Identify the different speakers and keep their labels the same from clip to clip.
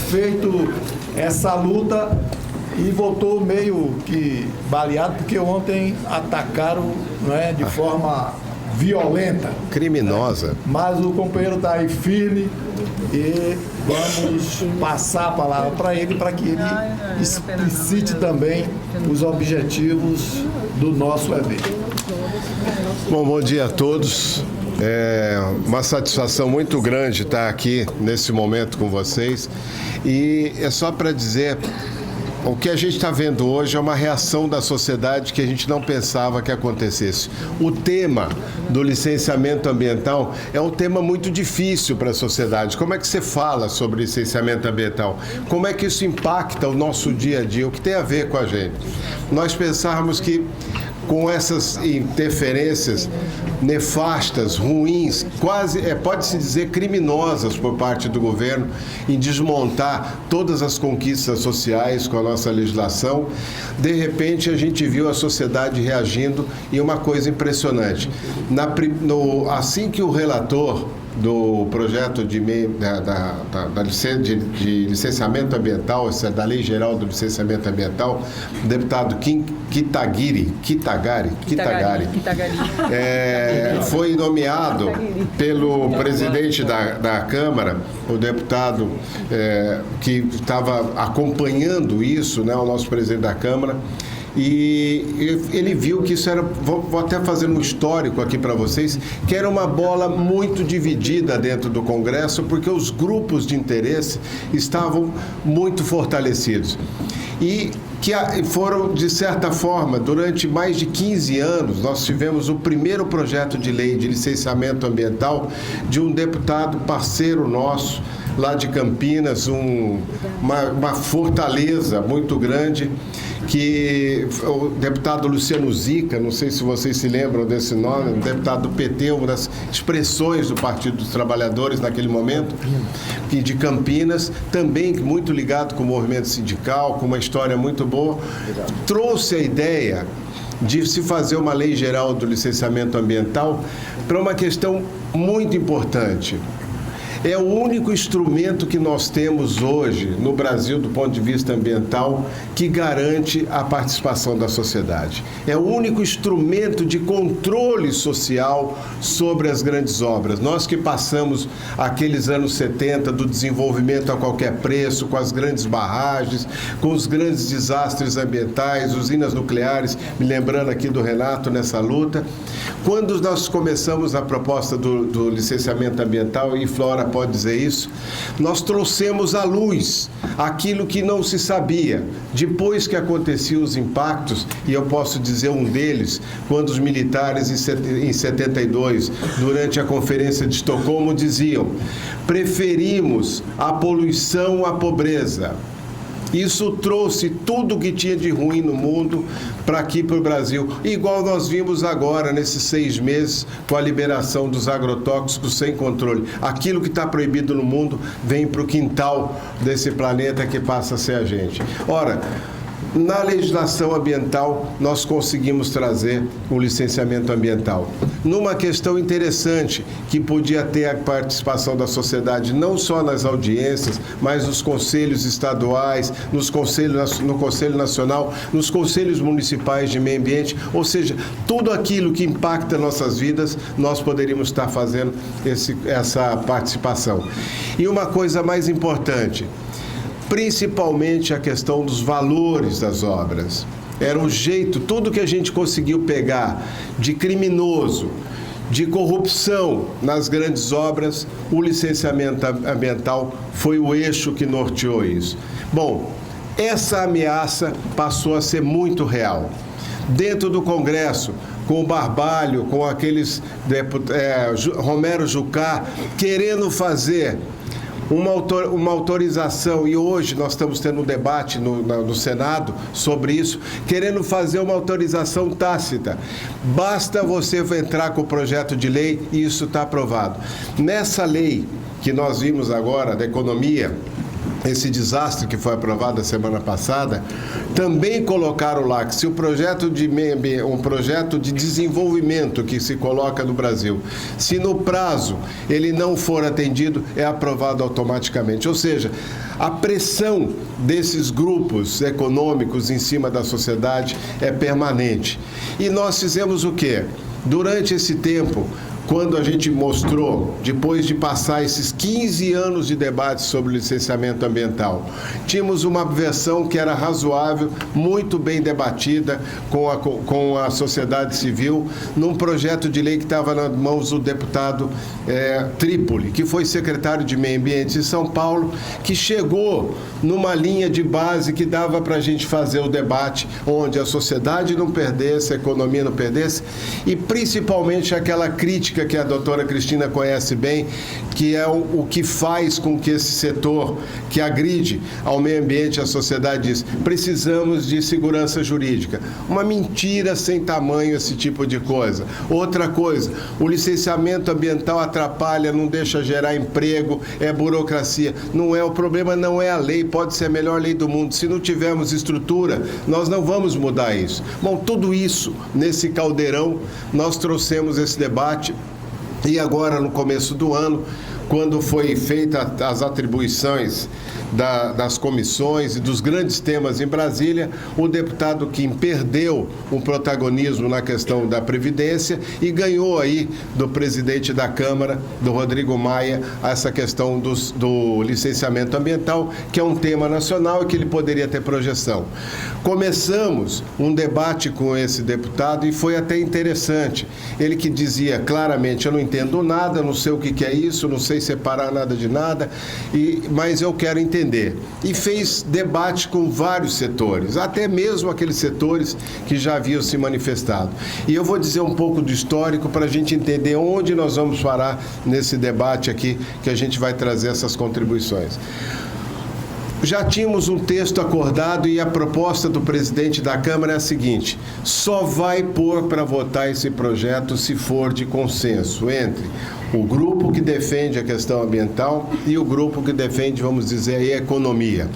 Speaker 1: feito essa luta e voltou meio que baleado, porque ontem atacaram, né, de forma violenta.
Speaker 2: Criminosa.
Speaker 1: Mas o companheiro está aí firme e vamos passar a palavra para ele, para que ele explicite também os objetivos do nosso evento.
Speaker 2: Bom dia a todos. É uma satisfação muito grande estar aqui nesse momento com vocês. E é só para dizer, o que a gente está vendo hoje é uma reação da sociedade que a gente não pensava que acontecesse. O tema do licenciamento ambiental é um tema muito difícil para a sociedade. Como é que você fala sobre licenciamento ambiental? Como é que isso impacta o nosso dia a dia? O que tem a ver com a gente? Nós pensávamos que com essas interferências nefastas, ruins, quase, pode-se dizer, criminosas por parte do governo em desmontar todas as conquistas sociais com a nossa legislação, de repente a gente viu a sociedade reagindo e uma coisa impressionante. Assim que o relator do projeto de licenciamento ambiental, da Lei Geral do Licenciamento Ambiental, o deputado Kitagari, foi nomeado pelo presidente da Câmara, o deputado que estava acompanhando isso, né, o nosso presidente da Câmara, e ele viu que isso era, vou até fazer um histórico aqui para vocês, que era uma bola muito dividida dentro do Congresso, porque os grupos de interesse estavam muito fortalecidos. E que foram, de certa forma, durante mais de 15 anos, nós tivemos o primeiro projeto de lei de licenciamento ambiental de um deputado parceiro nosso, lá de Campinas, uma fortaleza muito grande, que o deputado Luciano Zica, não sei se vocês se lembram desse nome, um deputado do PT, uma das expressões do Partido dos Trabalhadores naquele momento, que de Campinas, também muito ligado com o movimento sindical, com uma história muito boa, trouxe a ideia de se fazer uma lei geral do licenciamento ambiental para uma questão muito importante. É o único instrumento que nós temos hoje no Brasil, do ponto de vista ambiental, que garante a participação da sociedade. É o único instrumento de controle social sobre as grandes obras. Nós que passamos aqueles anos 70 do desenvolvimento a qualquer preço, com as grandes barragens, com os grandes desastres ambientais, usinas nucleares, me lembrando aqui do Renato nessa luta. Quando nós começamos a proposta do licenciamento ambiental, e Flora pode dizer isso, nós trouxemos à luz aquilo que não se sabia. Depois que aconteciam os impactos, e eu posso dizer um deles, quando os militares em 72, durante a Conferência de Estocolmo, diziam: preferimos a poluição à pobreza. Isso trouxe tudo o que tinha de ruim no mundo para aqui, para o Brasil. Igual nós vimos agora, nesses 6 meses, com a liberação dos agrotóxicos sem controle. Aquilo que está proibido no mundo vem para o quintal desse planeta que passa a ser a gente. Ora, na legislação ambiental, nós conseguimos trazer o licenciamento ambiental. Numa questão interessante, que podia ter a participação da sociedade, não só nas audiências, mas nos conselhos estaduais, no Conselho Nacional, nos conselhos municipais de meio ambiente, ou seja, tudo aquilo que impacta nossas vidas, nós poderíamos estar fazendo essa participação. E uma coisa mais importante, principalmente a questão dos valores das obras. Era um jeito, tudo que a gente conseguiu pegar de criminoso, de corrupção nas grandes obras, o licenciamento ambiental foi o eixo que norteou isso. Bom, essa ameaça passou a ser muito real. Dentro do Congresso, com o Barbalho, com aqueles Romero Jucá, querendo fazer uma autorização, e hoje nós estamos tendo um debate no Senado sobre isso, querendo fazer uma autorização tácita. Basta você entrar com o projeto de lei e isso está aprovado. Nessa lei que nós vimos agora, da economia, esse desastre que foi aprovado a semana passada, também colocaram lá que se o projeto de um projeto de desenvolvimento que se coloca no Brasil, se no prazo ele não for atendido, é aprovado automaticamente. Ou seja, a pressão desses grupos econômicos em cima da sociedade é permanente. E nós fizemos o quê? Durante esse tempo, quando a gente mostrou, depois de passar esses 15 anos de debate sobre o licenciamento ambiental, tínhamos uma versão que era razoável, muito bem debatida com a sociedade civil, num projeto de lei que estava nas mãos do deputado Trípoli, que foi secretário de Meio Ambiente em São Paulo, que chegou numa linha de base que dava para a gente fazer o debate onde a sociedade não perdesse, a economia não perdesse, e principalmente aquela crítica que a doutora Cristina conhece bem, que é o que faz com que esse setor que agride ao meio ambiente e à sociedade diz: precisamos de segurança jurídica. Uma mentira sem tamanho esse tipo de coisa. Outra coisa, o licenciamento ambiental atrapalha, não deixa gerar emprego, é burocracia. Não é, o problema não é a lei, pode ser a melhor lei do mundo. Se não tivermos estrutura, nós não vamos mudar isso. Bom, tudo isso, nesse caldeirão, nós trouxemos esse debate. E agora, no começo do ano, quando foi feita as atribuições das comissões e dos grandes temas em Brasília, o deputado Kim perdeu o protagonismo na questão da Previdência e ganhou aí do presidente da Câmara, do Rodrigo Maia, essa questão do licenciamento ambiental, que é um tema nacional e que ele poderia ter projeção. Começamos um debate com esse deputado e foi até interessante. Ele que dizia claramente: eu não entendo nada, não sei o que é isso, não sei separar nada de nada, mas eu quero entender. E fez debate com vários setores, até mesmo aqueles setores que já haviam se manifestado. E eu vou dizer um pouco do histórico para a gente entender onde nós vamos parar nesse debate aqui, que a gente vai trazer essas contribuições. Já tínhamos um texto acordado e a proposta do presidente da Câmara é a seguinte: só vai pôr para votar esse projeto se for de consenso entre o grupo que defende a questão ambiental e o grupo que defende, vamos dizer, a economia.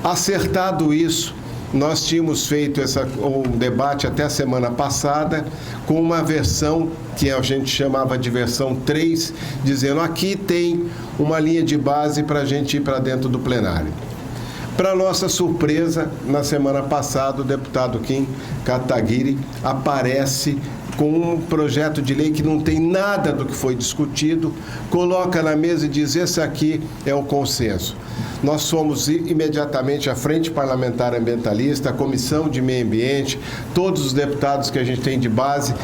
Speaker 2: Acertado isso, nós tínhamos feito um debate até a semana passada com uma versão que a gente chamava de versão 3, dizendo: aqui tem uma linha de base para a gente ir para dentro do plenário. Para nossa surpresa, na semana passada, o deputado Kim Kataguiri aparece com um projeto de lei que não tem nada do que foi discutido, coloca na mesa e diz: esse aqui é o consenso. Nós fomos imediatamente à Frente Parlamentar Ambientalista, a Comissão de Meio Ambiente, todos os deputados que a gente tem de base,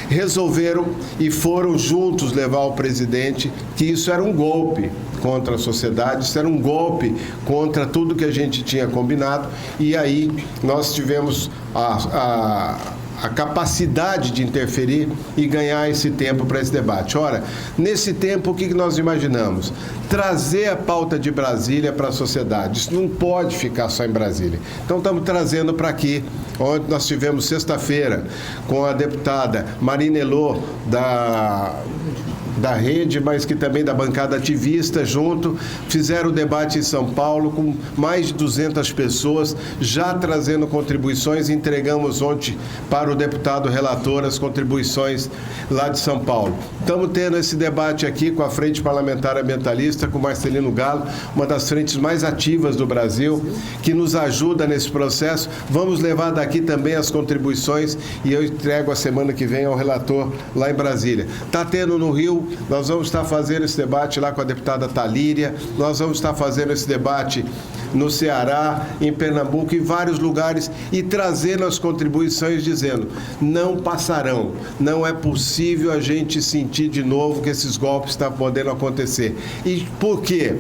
Speaker 2: resolveram e foram juntos levar ao presidente que isso era um golpe contra a sociedade, isso era um golpe contra tudo que a gente tinha combinado, e aí nós tivemos a capacidade de interferir e ganhar esse tempo para esse debate. Ora, nesse tempo, o que nós imaginamos? Trazer a pauta de Brasília para a sociedade. Isso não pode ficar só em Brasília. Então, estamos trazendo para aqui, onde nós tivemos sexta-feira com a deputada Marina Elô, da rede, mas que também da bancada ativista junto, fizeram o debate em São Paulo com mais de 200 pessoas, já trazendo contribuições. Entregamos ontem para o deputado relator as contribuições lá de São Paulo. Estamos tendo esse debate aqui com a Frente Parlamentar Ambientalista, com Marcelino Galo, uma das frentes mais ativas do Brasil, que nos ajuda nesse processo. Vamos levar daqui também as contribuições e eu entrego a semana que vem ao relator lá em Brasília. Está tendo no Rio, nós vamos estar fazendo esse debate lá com a deputada Talíria, nós vamos estar fazendo esse debate no Ceará, em Pernambuco, em vários lugares, e trazendo as contribuições dizendo: não passarão, não é possível a gente sentir de novo que esses golpes estão podendo acontecer. E por quê?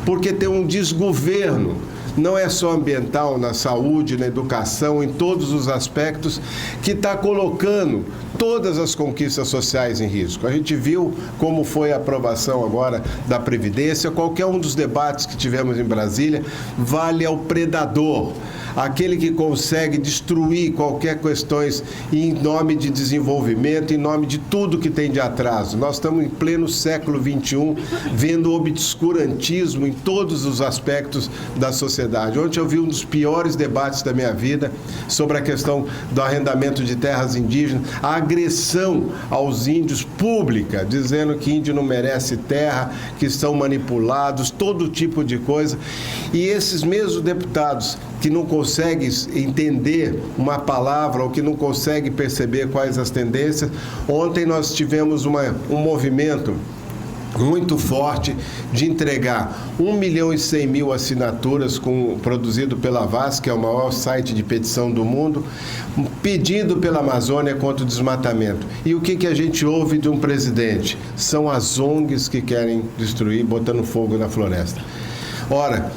Speaker 2: Porque tem um desgoverno não é só ambiental, na saúde, na educação, em todos os aspectos, que está colocando todas as conquistas sociais em risco. A gente viu como foi a aprovação agora da Previdência. Qualquer um dos debates que tivemos em Brasília vale ao predador, aquele que consegue destruir qualquer questões em nome de desenvolvimento, em nome de tudo que tem de atraso. Nós estamos em pleno século XXI, vendo o obscurantismo em todos os aspectos da sociedade. Ontem eu vi um dos piores debates da minha vida sobre a questão do arrendamento de terras indígenas, a agressão aos índios pública, dizendo que índio não merece terra, que estão manipulados, todo tipo de coisa. E esses mesmos deputados que não conseguem entender uma palavra ou que não conseguem perceber quais as tendências. Ontem nós tivemos um movimento muito forte de entregar 1.100.000 assinaturas produzido pela VAS, que é o maior site de petição do mundo, pedindo pela Amazônia contra o desmatamento. E o que a gente ouve de um presidente? São as ONGs que querem destruir, botando fogo na floresta. Ora,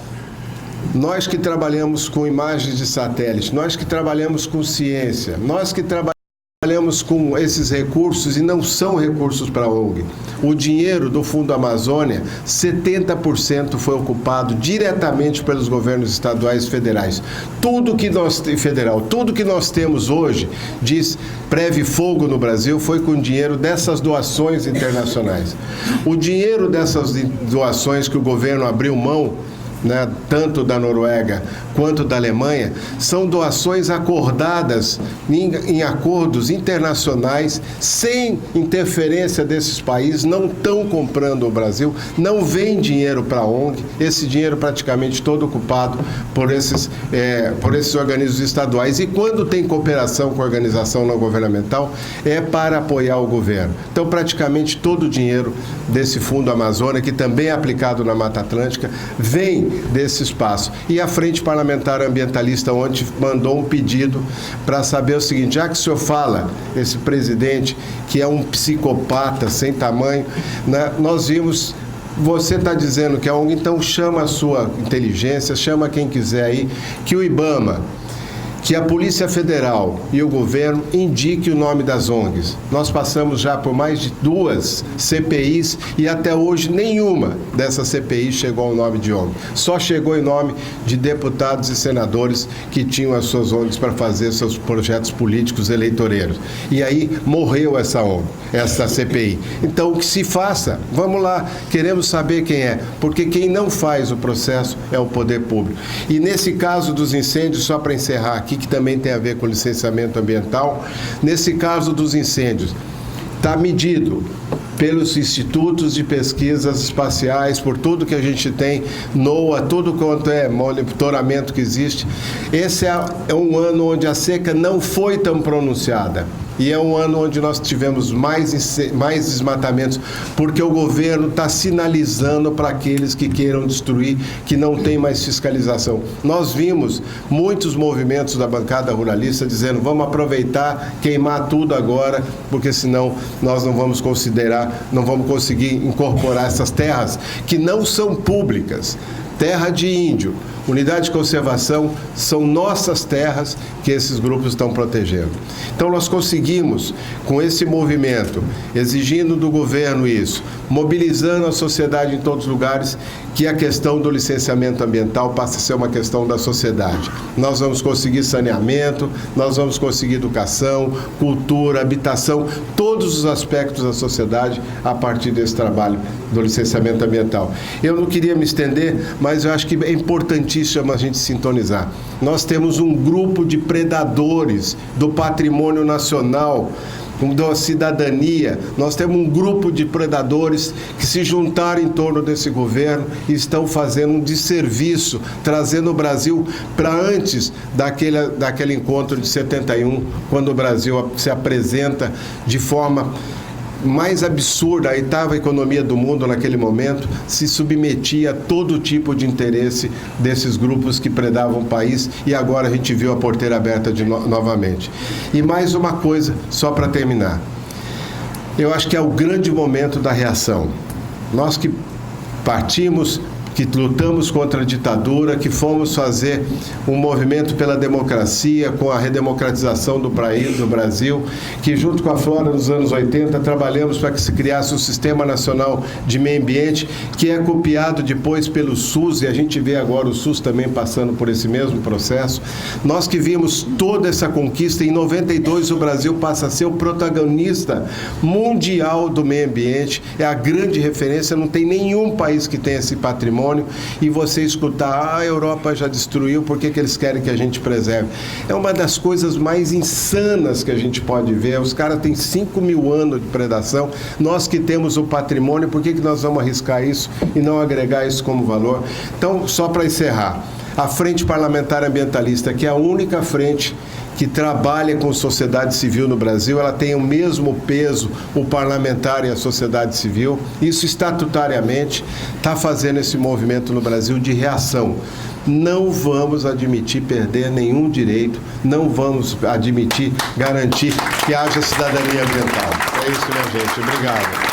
Speaker 2: nós que trabalhamos com imagens de satélite, nós que trabalhamos com ciência, nós que trabalhamos com esses recursos, e não são recursos para a ONG. O dinheiro do Fundo Amazônia, 70% foi ocupado diretamente pelos governos estaduais e federais. Tudo que nós temos hoje, diz Preve Fogo no Brasil, foi com dinheiro dessas doações internacionais. O dinheiro dessas doações que o governo abriu mão, né, tanto da Noruega quanto da Alemanha, são doações acordadas em acordos internacionais, sem interferência desses países, não estão comprando o Brasil, não vem dinheiro para a ONG, esse dinheiro praticamente todo ocupado por esses organismos estaduais. E quando tem cooperação com a organização não governamental, é para apoiar o governo. Então, praticamente todo o dinheiro desse Fundo Amazônia, que também é aplicado na Mata Atlântica, vem desse espaço. E a Frente Parlamentar Ambientalista ontem mandou um pedido para saber o seguinte: já que o senhor fala, esse presidente, que é um psicopata sem tamanho, né, nós vimos, você está dizendo que é ONG, então chama a sua inteligência, chama quem quiser aí, que o IBAMA, que a Polícia Federal e o governo indiquem o nome das ONGs. Nós passamos já por mais de 2 CPIs e até hoje nenhuma dessas CPIs chegou ao nome de ONG. Só chegou em nome de deputados e senadores que tinham as suas ONGs para fazer seus projetos políticos eleitoreiros. E aí morreu essa ONG, essa CPI. Então, o que se faça, vamos lá, queremos saber quem é, porque quem não faz o processo é o poder público. E nesse caso dos incêndios, só para encerrar aqui, que também tem a ver com licenciamento ambiental, nesse caso dos incêndios, está medido pelos institutos de pesquisas espaciais, por tudo que a gente tem, NOAA, tudo quanto é monitoramento que existe. Esse é um ano onde a seca não foi tão pronunciada. E é um ano onde nós tivemos mais desmatamentos, porque o governo está sinalizando para aqueles que queiram destruir, que não tem mais fiscalização. Nós vimos muitos movimentos da bancada ruralista dizendo: vamos aproveitar, queimar tudo agora, porque senão nós não vamos conseguir incorporar essas terras que não são públicas. Terra de índio, unidade de conservação, são nossas terras que esses grupos estão protegendo. Então nós conseguimos, com esse movimento, exigindo do governo isso, mobilizando a sociedade em todos os lugares, que a questão do licenciamento ambiental passa a ser uma questão da sociedade. Nós vamos conseguir saneamento, nós vamos conseguir educação, cultura, habitação, todos os aspectos da sociedade a partir desse trabalho do licenciamento ambiental. Eu não queria me estender, mas eu acho que é importantíssimo a gente sintonizar. Nós temos um grupo de predadores do patrimônio nacional, da cidadania. Nós temos um grupo de predadores que se juntaram em torno desse governo e estão fazendo um desserviço, trazendo o Brasil para antes daquele encontro de 71, quando o Brasil se apresenta de forma mais absurda, a 8ª economia do mundo naquele momento, se submetia a todo tipo de interesse desses grupos que predavam o país, e agora a gente viu a porteira aberta novamente. E mais uma coisa, só para terminar. Eu acho que é o grande momento da reação. Nós que partimos que lutamos contra a ditadura, que fomos fazer um movimento pela democracia, com a redemocratização do Brasil, que junto com a Flora nos anos 80 trabalhamos para que se criasse um Sistema Nacional de Meio Ambiente, que é copiado depois pelo SUS, e a gente vê agora o SUS também passando por esse mesmo processo. Nós que vimos toda essa conquista, em 92 o Brasil passa a ser o protagonista mundial do meio ambiente, é a grande referência, não tem nenhum país que tenha esse patrimônio, e você escutar, a Europa já destruiu, por que eles querem que a gente preserve? É uma das coisas mais insanas que a gente pode ver. Os caras têm 5.000 anos de predação, nós que temos o patrimônio, por que nós vamos arriscar isso e não agregar isso como valor? Então, só para encerrar, a Frente Parlamentar Ambientalista, que é a única frente que trabalha com sociedade civil no Brasil, ela tem o mesmo peso, o parlamentar e a sociedade civil, isso estatutariamente está fazendo esse movimento no Brasil de reação. Não vamos admitir perder nenhum direito, não vamos admitir garantir que haja cidadania ambiental. É isso, minha gente. Obrigado.